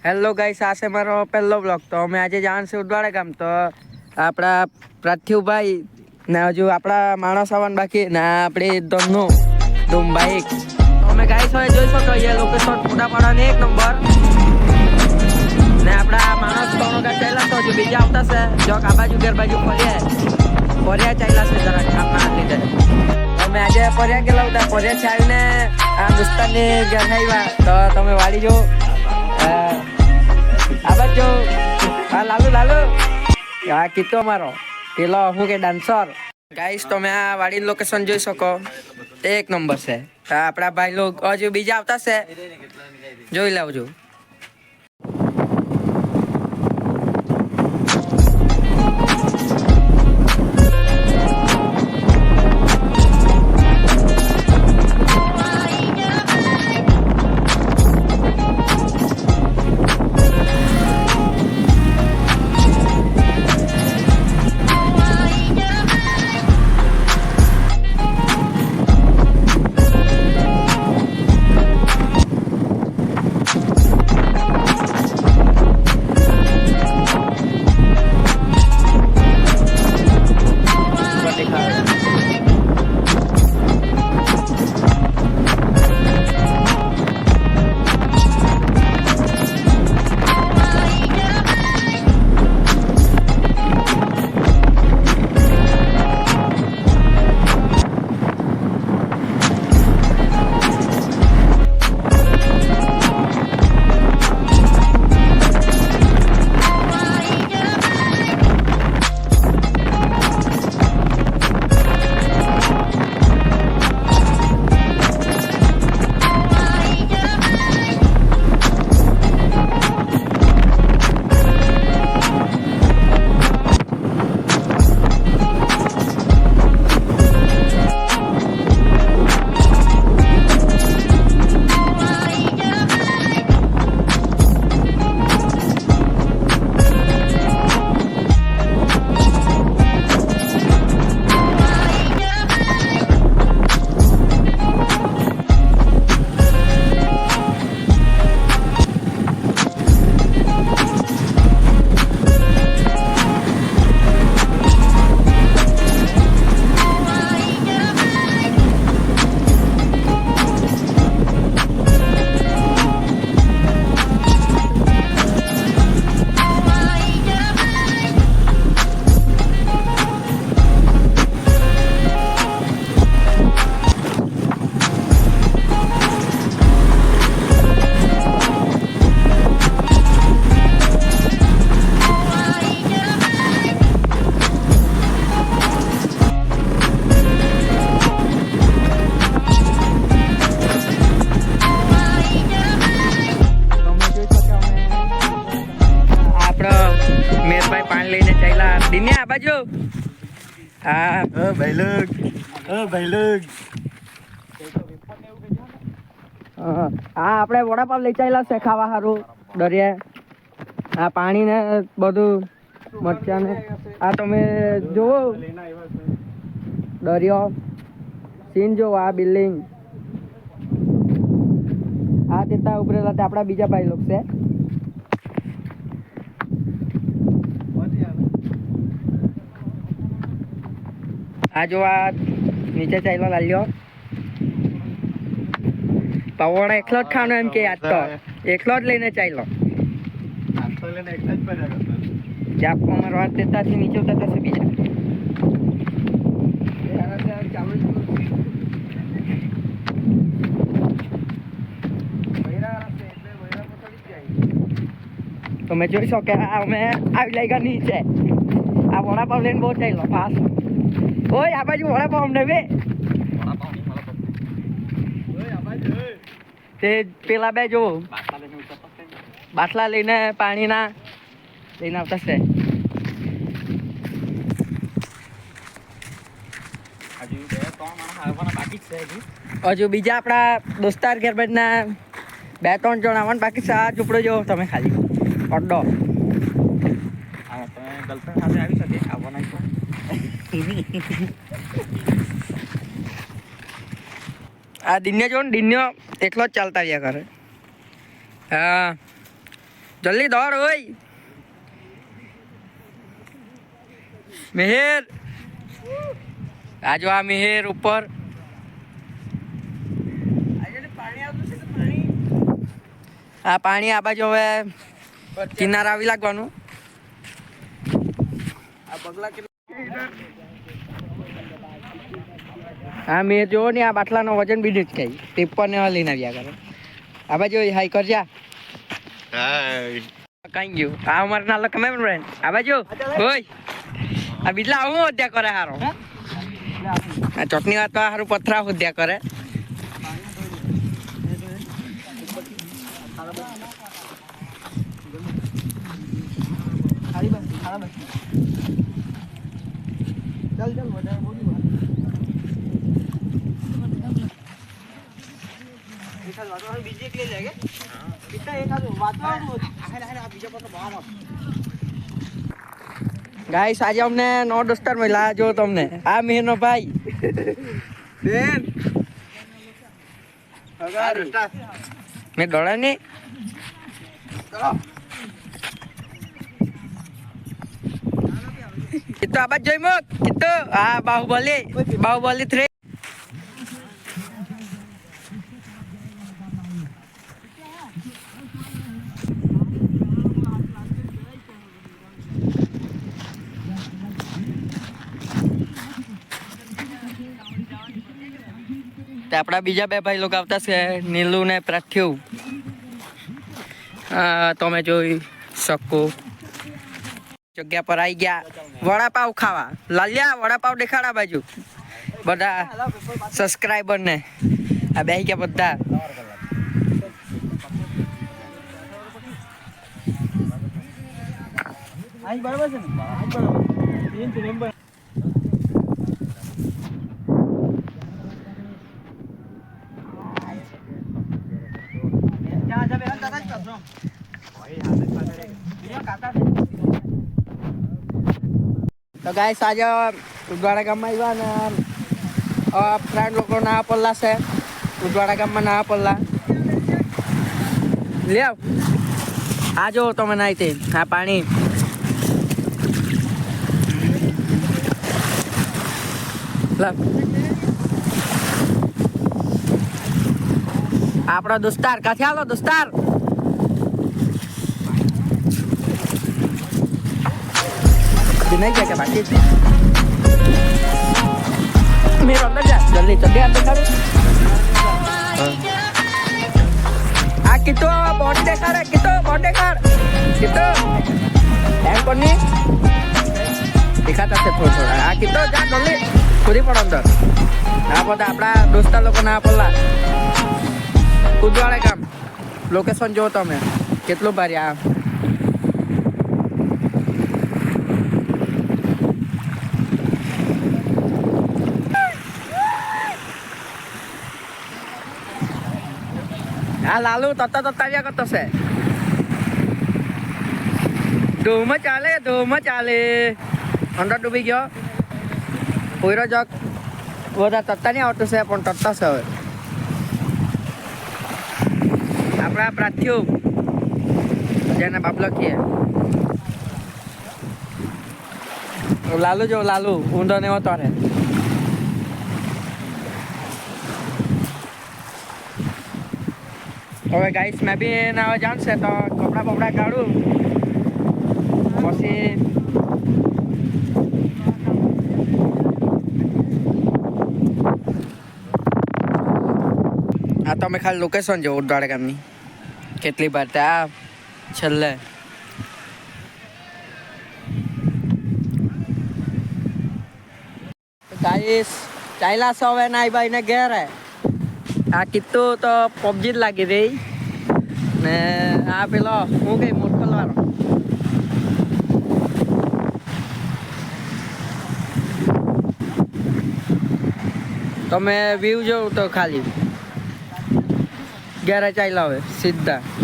Hello guys, આ છે મારો પહેલો બ્લોગ. તો અમે આજે જવાનું છે ઉદવાડા ગામ. તો આપણા પ્રાથ્યુભાઈ ને હજુ આપણા માણસ આવવાનું બાકી ને આપણે ધૂમ બાઈક. તો અમે ગાઈસ હવે જોઈ શકો અહીંયા લોકેશન ફોટા પાડવાની 1 નંબર. ને આપણા માણસ ત્રણ ગાડી ચાલ્યા તો હજુ બીજા આવતા છે. જો આ બાજુ ઘર બાજુ ફર્યા ચાલ્યા છે જરાક આપણા લીધે. અમે આજે ફર્યા ગયેલા હતા. ફર્યા ચાલીને આ દોસ્તારની ઘર આવ્યા. તો તમે વાડી જો આ બાજુ આ લાલુ આ કીતો અમારો પેલો હું કે ડાન્સર. ગાઈસ તમે આ વાડી લોકેશન જોઈ શકો, 1 નંબર છે. આપણા ભાઈ લોગ હજુ બીજા આવતા છે, જોઈ લાવજો. લઈને ચાલ્યા દિને આ બાજુ. હા ભાઈ લોગ હા આપણે વડાપાવ લઈ ચાલ્યા છે ખાવા સારું દરિયા. આ પાણી ને બધું મરચા ને આ તમે જોવો દરિયો સીન જોવો. આ બિલ્ડિંગ આ તેતા ઉભરેલા તે આપણા બીજા ભાઈ લોક છે. આ જો આ નીચે ચાલ્યો લાલ્યો પવન એકલો જ ખાવાનો એમ કે આજ તો એકલો જ લઈને ચાલ્યો. ચાપકો મારવા તેતાથી નીચે ઉતરતા છે બીજા. તમે જોઈ શકો કે અમે આવી લાગ્યા નીચે. આ વડાપાવ લઈને બહુ ચાલ્યો ફાસ્ટ. ઓય આ બાજુ વડાપાવ અમને બે તે પેલા બે જો બાટલા લઈને પાણીના લઈને આવતા છે. હજુ બીજા આપણા દોસ્તાર ઘેર બાજના 2-3 જણ આવવાનું બાકી છે. આ ઝૂંપડો જો તમે ખાલી અડ્ડો ગર્લફ્રેન્ડ સાથે આવી શકે આવવાના. આ દિન્ય જો ને દિન્ય એકલો જ ચાલતા આવ્યા કરે. હા જલ્દી દોડ હોય મિહિર આજો આ મિહિર ઉપર આ પાણી આ બાજુ હવે કિનારે આવી લાગવાનું હા મેં જોવો ને આ બાટલાનો વજન બી જ કઈ ટીપર ને લઈને આવ્યા કરે આ બાજુ હાઈ કરજા કઈ ગયું આ અમારે નાલો કમે ફ્રેન્ડ આ બાજુ હોય આ બીજલા આવું હોદ્યા કરે હારો આ ચટણી વાત હારું પથરા હોદ્યા કરે ગાઈસ આજે અમને નો દોસ્તાર મળ્યા જો તમને આ મેનો ભાઈ બેન મેં દોડા નહીં itu apa joy mut itu Bahubali 3 આપણા બીજા બે ભાઈ લોકો આવતા છે નીલુ ને પ્રાથ્યુ તમે જોઈ શકો જગ્યા પર આવી ગયા વડાપાવ ખાવા લાલ્યા વડાપાવ દેખાડા બાજુ બધા સબસ્ક્રાઈબર ને આ બેહી ગયા બધા બરાબર છે ને તો ગાઈસ આજે ઉદવાડા ગામમાં આવ્યા ને ફ્રેન્ડ લોકો ના પલ્લા છે ઉદવાડા ગામમાં ના પલ્લા લે આ જો તમે નાઈ તે આ પાણી આપણા દોસ્તાર કાથી આલો દોસ્તાર नहीं क्या क्या बाकी मेरा अंदर जा जल्दी चल गया अंदर आ कितो बॉडी देखा रे कितो बॉडी देखा कितो एंड कोनी दिखाता से थोड़ा आ कितो जा जल्दी खुदी पड़ अंदर आ बता આપડા દોસ્તા લોકો ના પલ્લા ઉદવાડા ગામ લોકેશન જો તમે કેટલું ભારી આ આ લાલુ તત્તા આવ્યા કરતો છે ધૂમ ચાલે અંદર ડૂબી ગયો કોઈરો જગ બધા તત્તા નહીં આવતું છે પણ તત્તા છે હવે આપણા પ્રાથ્યુ જેને બાપ લખીએ લાલુ જો લાલુ ઊંધો ને હોતો રે હવે ગાઈસ મેં બી ના જાણશે તો કપડા બપડા કાઢું પછી આ તમે ખાલી લોકેશન જો ઉદવાડા ગામની કેટલી વાર ત્યાં છેલ્લે ગાઈસ ચાલ્યા છો હવે નાઈ ભાઈ ને ઘેર આ કીધું તો પબજી જ લાગી રહી ને આ પેલો હું કઈ મોટો વાળો તમે વ્યૂ જોઉં તો ખાલી ઘેરે ચાલ્યા હવે સીધા